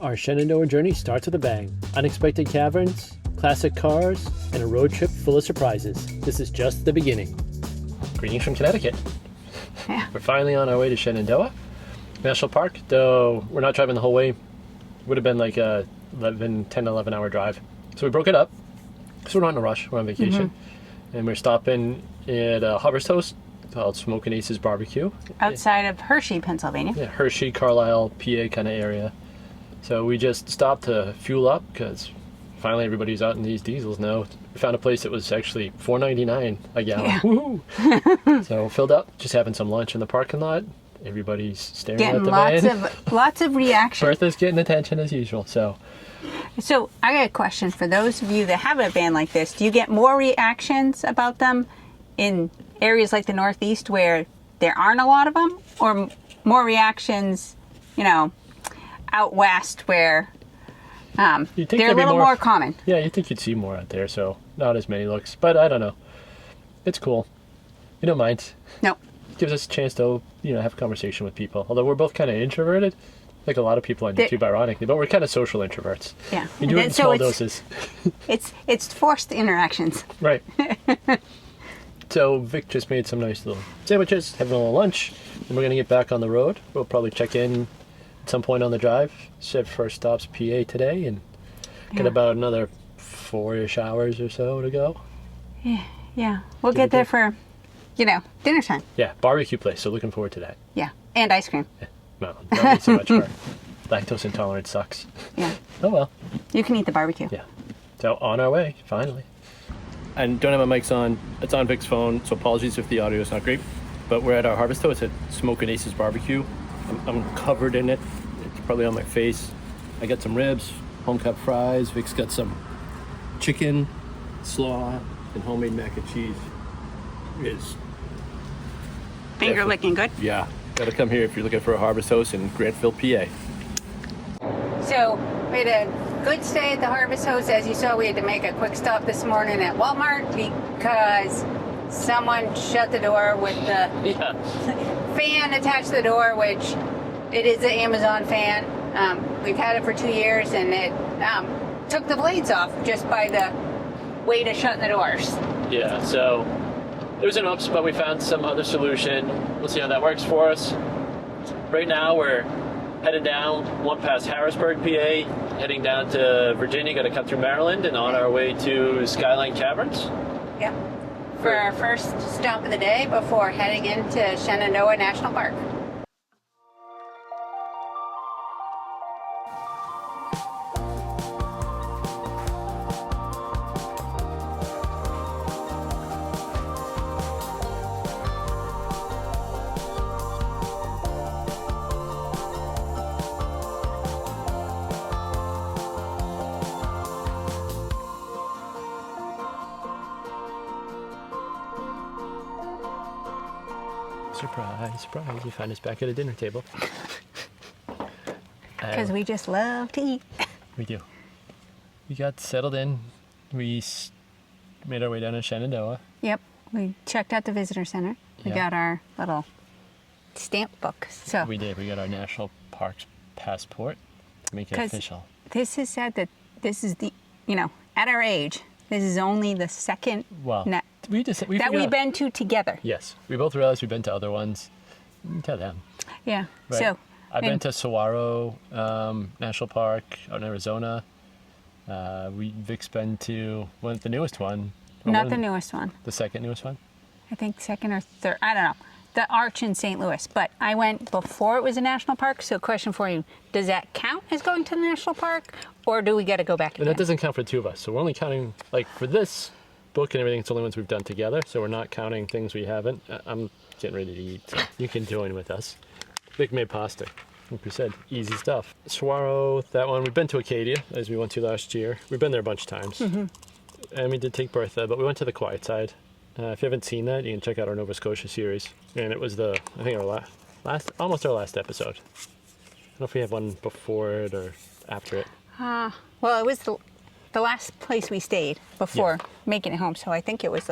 Our Shenandoah journey starts with a bang. Unexpected caverns, classic cars, and a road trip full of surprises. This is just the beginning. Greetings from Connecticut. Yeah. We're finally on our way to Shenandoah National Park, though we're not driving the whole way. Would have been like a 10, 11 hour drive. So we broke it up, because we're not in a rush, we're on vacation. And we're stopping at Harvest Host called Smokin' Ace's Barbecue. Outside of Hershey, Pennsylvania. Yeah, Hershey, Carlisle, PA kind of area. So we just stopped to fuel up because finally everybody's out in these diesels now. We found a place that was actually $4.99 a gallon. Yeah. Woohoo! So filled up, just having some lunch in the parking lot. Everybody's staring Getting at the van. lots of reaction. Bertha's getting attention as usual. So I got a question for those of you that have a van like this. Do you get more reactions about them in areas like the Northeast where there aren't a lot of them, or more reactions, out west where they're a little more common? Yeah, you think you'd see more out there, so not as many looks. But I don't know. It's cool. We don't mind. No. Gives us a chance to, have a conversation with people. Although we're both kind of introverted, like a lot of people on YouTube, ironically, but we're kind of social introverts. Yeah. We do it in small doses. It's forced interactions. Right. So Vic just made some nice little sandwiches, having a little lunch, and we're going to get back on the road. We'll probably check in at some point on the drive. Set first stops PA today, and get about another 4-ish hours or so to go. Yeah. We'll get there for, dinner time. Yeah, barbecue place, so looking forward to that. Yeah, and ice cream. Yeah. Well, don't eat so much more. Lactose intolerance sucks. Yeah. Oh well. You can eat the barbecue. Yeah. So on our way, finally. And don't have my mics on. It's on Vic's phone, so apologies if the audio is not great. But we're at our Harvest Host at Smokin' Ace's Barbecue. I'm covered in it. It's probably on my face. I got some ribs, home-cut fries. Vic's got some chicken, slaw, and homemade mac and cheese. Is Finger licking good. Yeah. Gotta come here if you're looking for a Harvest Host in Grantville, PA. So we had a good stay at the Harvest Host. As you saw, we had to make a quick stop this morning at Walmart because someone shut the door with the fan attached to the door, which it is an Amazon fan. We've had it for 2 years, and it took the blades off just by the weight of shutting the doors. Yeah, so it was an oops, but we found some other solution. We'll see how that works for us. Right now, we're headed down one past Harrisburg, PA, heading down to Virginia, got to cut through Maryland, and on our way to Skyline Caverns. Yep. For our first stop of the day before heading into Shenandoah National Park. Surprise, surprise, you find us back at a dinner table. Because we just love to eat. We do. We got settled in. We made our way down to Shenandoah. Yep. We checked out the visitor center. We got our little stamp book. So we did. We got our national parks passport to make it official. This is said that this is the, at our age, this is only the second we've been to together. Yes. We both realized we've been to other ones. Tell them. Yeah. Right. So I've been to Saguaro National Park out in Arizona. Vic's been to the newest one. Not the newest one. The second newest one? I think second or third. I don't know. The Arch in St. Louis. But I went before it was a national park. So question for you, does that count as going to the national park? Or do we got to go back again? And that doesn't count for the two of us. So we're only counting, for this book and everything, it's the only ones we've done together. So we're not counting things we haven't. I'm getting ready to eat. So you can join with us. Vic made pasta. Like we said, easy stuff. Saguaro, that one. We've been to Acadia, as we went to last year. We've been there a bunch of times. Mm-hmm. And we did take Bertha, but we went to the quiet side. If you haven't seen that, you can check out our Nova Scotia series. And it was our almost our last episode. I don't know if we have one before it or after it. Well, it was the last place we stayed before making it home. So I think it was,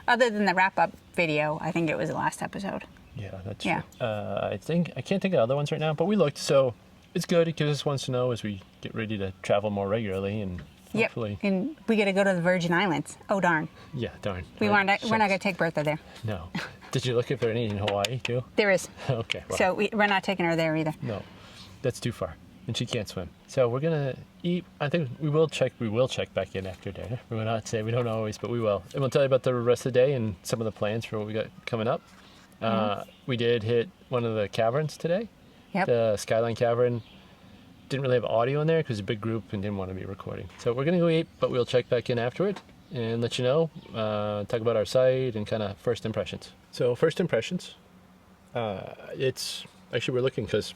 other than the wrap-up video, I think it was the last episode. Yeah, that's true. I can't think of other ones right now, but we looked. So It's good. It gives us once to know as we get ready to travel more regularly and hopefully. Yep. And we got to go to the Virgin Islands. Oh darn. Yeah, darn. We're not going to take Bertha there. No. Did you look if there are any in Hawaii too? There is. Okay. Well, So we're not taking her there either. no, that's too far, and she can't swim. So we're gonna eat. I think we will check. We will check back in after dinner. We will not say we don't always, but we will, and we'll tell you about the rest of the day and some of the plans for what we got coming up. We did hit one of the caverns today. Yep. The Skyline Cavern. Didn't really have audio in there because it's a big group and didn't want to be recording. So we're gonna go eat, but we'll check back in afterward and let you know. Talk about our site and kind of first impressions. So first impressions. It's actually we're looking because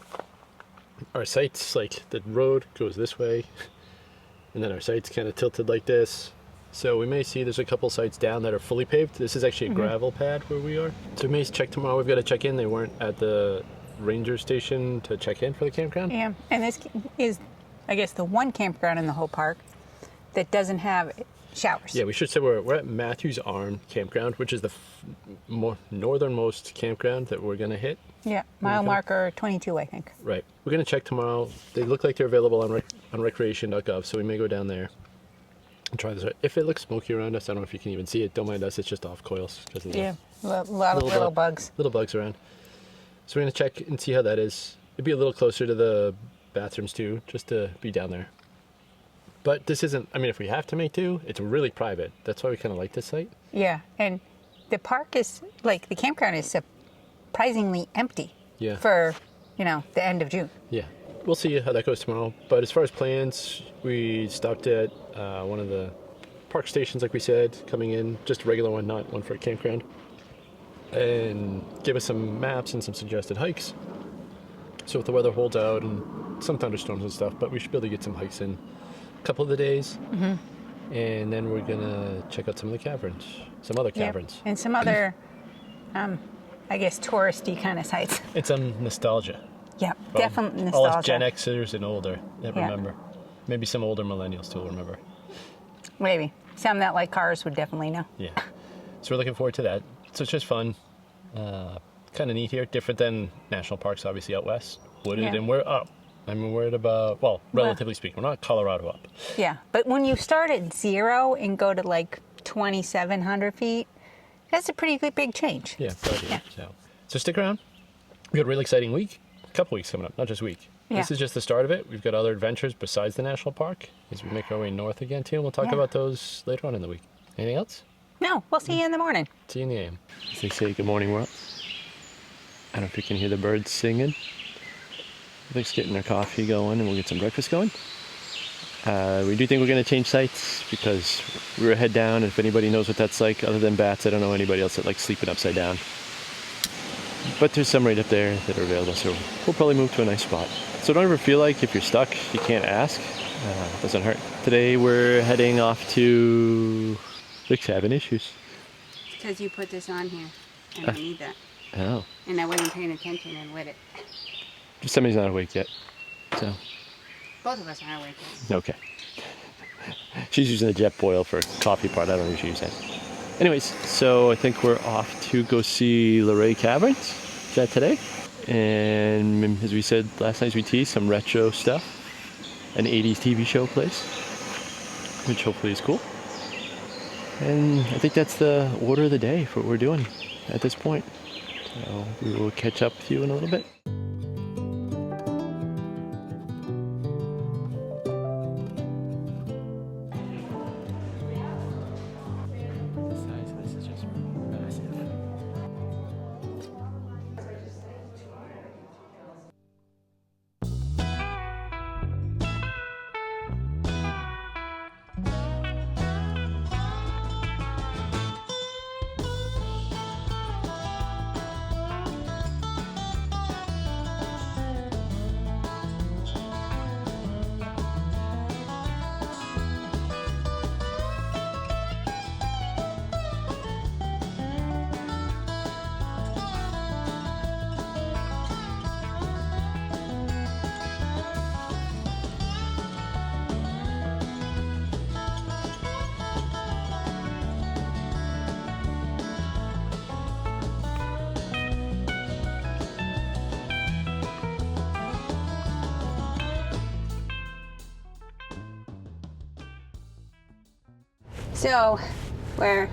our site's like the road goes this way, and then our site's kind of tilted like this. So we may see there's a couple sites down that are fully paved. This is actually a gravel pad where we are. So we may check tomorrow. We've got to check in. They weren't at the ranger station to check in for the campground. Yeah, and this is, I guess, the one campground in the whole park that doesn't have showers. Yeah, we should say we're at Mathews Arm Campground, which is the more northernmost campground that we're going to hit. Yeah, mile marker 22, I think. Right. We're going to check tomorrow. They look like they're available on recreation.gov, so we may go down there and try this out. If it looks smoky around us, I don't know if you can even see it. Don't mind us. It's just off coils. Because of Yeah, a lot of little bugs. Little bugs around. So we're going to check and see how that is. It'd be a little closer to the bathrooms, too, just to be down there. But this isn't, I mean, if we have to make do, it's really private. That's why we kind of like this site. Yeah, and the park is, like, the campground is surprisingly empty for, the end of June. Yeah. We'll see how that goes tomorrow. But as far as plans, we stopped at one of the park stations, like we said, coming in, just a regular one, not one for a campground, and give us some maps and some suggested hikes. So if the weather holds out and some thunderstorms and stuff, but we should be able to get some hikes in couple of the days, and then we're gonna check out some of the caverns, some other caverns, and some other, I guess, touristy kind of sites. and some nostalgia. Yeah, definitely nostalgia. All us Gen Xers and older that remember. Maybe some older millennials too will remember. Maybe some that like cars would definitely know. Yeah, so we're looking forward to that. So it's just fun, kind of neat here. Different than national parks, obviously out west, wooded, and we're up. I mean, we're at about, relatively speaking, we're not Colorado up. Yeah, but when you start at 0 and go to like 2,700 feet, that's a pretty good big change. Yeah, So stick around. We got a really exciting week. A couple weeks coming up, not just a week. Yeah. This is just the start of it. We've got other adventures besides the national park as we make our way north again too. We'll talk about those later on in the week. Anything else? No, we'll see you in the morning. See you in the AM. As they say, good morning, world. I don't know if you can hear the birds singing. Vic's getting her coffee going and we'll get some breakfast going. We do think we're going to change sites because we were head down. If anybody knows what that's like, other than bats, I don't know anybody else that likes sleeping upside down. But there's some right up there that are available, so we'll probably move to a nice spot. So don't ever feel like if you're stuck, you can't ask. It doesn't hurt. Today we're heading off to Vic's having issues. Because you put this on here, and I need that. Oh. And I wasn't paying attention and let it. Somebody's not awake yet, so. Both of us aren't awake yet. Okay. She's using the jet boil for coffee part. I don't usually use that. Anyways, so I think we're off to go see Luray Caverns. Is that today? And as we said last night, as we teased, some retro stuff. An 80s TV show place, which hopefully is cool. And I think that's the order of the day for what we're doing at this point. So we will catch up with you in a little bit. So we're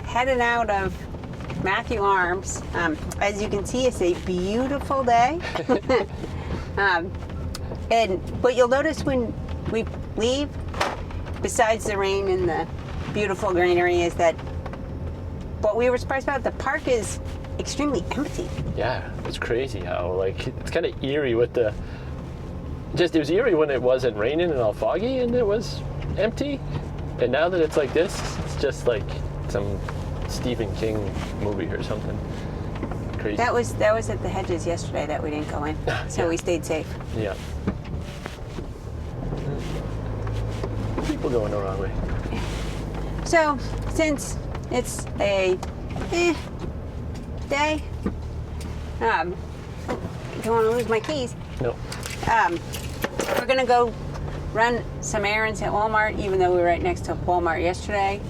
heading out of Mathew Arms. As you can see, it's a beautiful day. And what you'll notice when we leave, besides the rain and the beautiful greenery, is that what we were surprised about, the park is extremely empty. Yeah, it's crazy how, like, it's kind of eerie with the... It was eerie when it wasn't raining and all foggy and it was empty. And now that it's like this, it's just like some Stephen King movie or something. Crazy. That was at the Hedges yesterday that we didn't go in, so Yeah. we stayed safe. Yeah. People going the wrong way. So, since it's a day, don't want to lose my keys. No. We're gonna go run some errands at Walmart, even though we were right next to Walmart yesterday.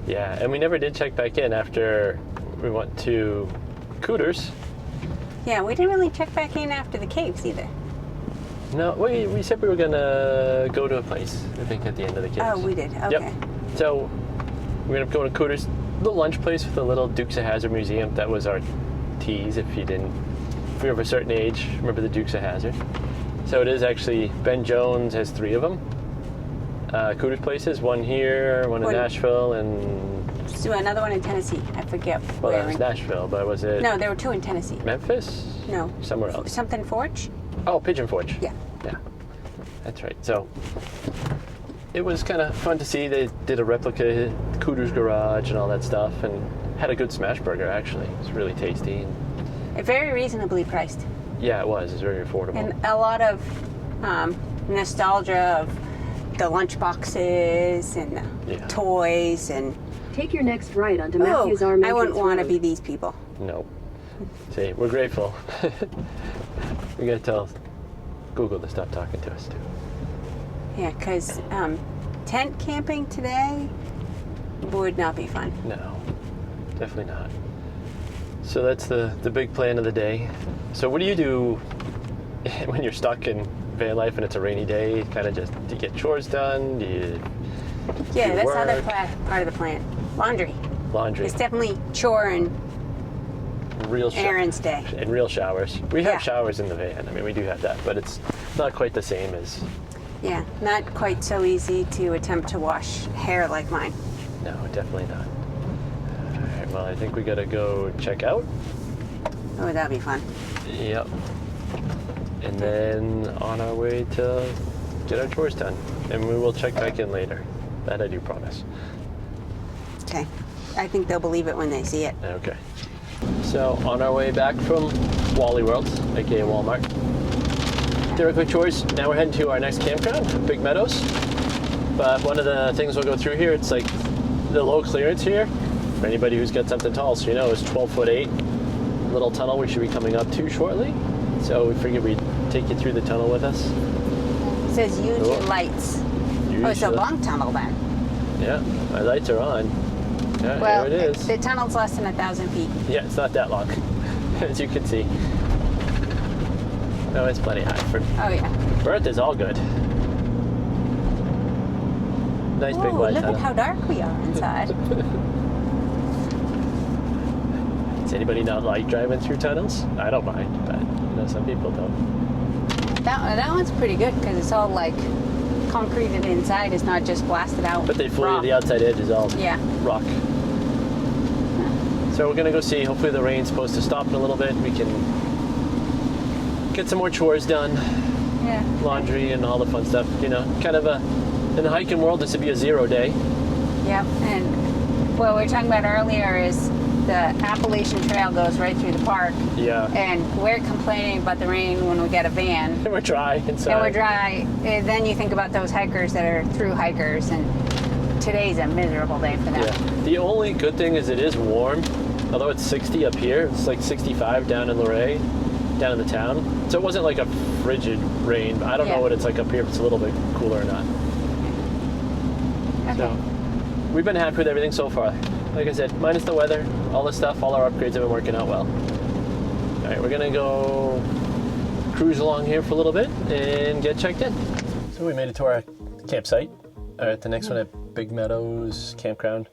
Yeah, and we never did check back in after we went to Cooter's. Yeah, we didn't really check back in after the caves either. No, we said we were gonna go to a place, I think, at the end of the caves. Oh, we did. Okay. Yep. So we ended up going to Cooter's, little lunch place with a little Dukes of Hazzard Museum. That was our tease. If you're of a certain age, remember the Dukes of Hazzard. So it is actually, Ben Jones has 3 of them. Cooter's places, one here, one in Nashville, and... So another one in Tennessee. I forget Well, where. that was Nashville, but was it... No, there were 2 in Tennessee. Memphis? No. Somewhere else. Something Forge? Oh, Pigeon Forge. Yeah. Yeah, that's right. So it was kind of fun to see. They did a replica Cooter's garage and all that stuff, and had a good smash burger, actually. It was really tasty. And Very reasonably priced. yeah, it was. It was very affordable. And a lot of nostalgia of the lunch boxes and the Yeah. toys and... Take your next right onto Mathews Arm. I wouldn't want to be these people. No. See, we're grateful. We gotta tell Google to stop talking to us, too. Yeah, because tent camping today would not be fun. No, definitely not. So that's the big plan of the day. So what do you do when you're stuck in van life and it's a rainy day? Kind of just, do you get chores done? Do you Yeah, do that's work? the other part of the plan. Laundry. Laundry, It's definitely chore and real errands day. and real showers. We have Yeah. showers in the van. I mean, we do have that, but it's not quite the same as... Yeah, not quite so easy to attempt to wash hair like mine. No, definitely not. All right, well, I think we gotta go check out. Oh, that'd be fun. Yep. And then on our way to get our chores done. And we will check back in later. That I do promise. Okay. I think they'll believe it when they see it. Okay. So on our way back from Wally World, aka Walmart, did our quick chores. Now we're heading to our next campground, Big Meadows. But one of the things we'll go through here, it's like the low clearance here. For anybody who's got something tall, so you know, it's 12'8" little tunnel we should be coming up to shortly. So we figured we'd take you through the tunnel with us. It says use Cool. your lights. Oh, it's a Usually- long tunnel then. Yeah, my lights are on. Yeah, Well, here it is. the tunnel's less than 1,000 feet. Yeah, it's not that long, as you can see. No, it's plenty high. For Oh, yeah. Earth is all good. Nice big Oh, wide look tunnel. at how dark we are inside. Does anybody not like driving through tunnels? I don't mind, but you know, some people don't. That one's pretty good because it's all like concreted inside. It's not just blasted out. But they fool you, rock. the outside edge is all Yeah. rock. So we're gonna go see. Hopefully the rain's supposed to stop in a little bit. We can get some more chores done, Yeah. laundry and all the fun stuff. You know, kind of in the hiking world, this would be a 0 day. Yep. And what we were talking about earlier is the Appalachian Trail goes right through the park. Yeah. And we're complaining about the rain when we get a van. And we're dry inside. And we're dry. And then you think about those hikers that are through hikers, and today's a miserable day for them. Yeah. The only good thing is it is warm. Although it's 60 up here, it's like 65 down in Luray, down in the town. So it wasn't like a frigid rain. I don't Yeah. know what it's like up here, if it's a little bit cooler or not. Okay. So we've been happy with everything so far. Like I said, minus the weather, all the stuff, all our upgrades have been working out well. All right, we're gonna go cruise along here for a little bit and get checked in. So we made it to our campsite. All right, the next one at Big Meadows Campground.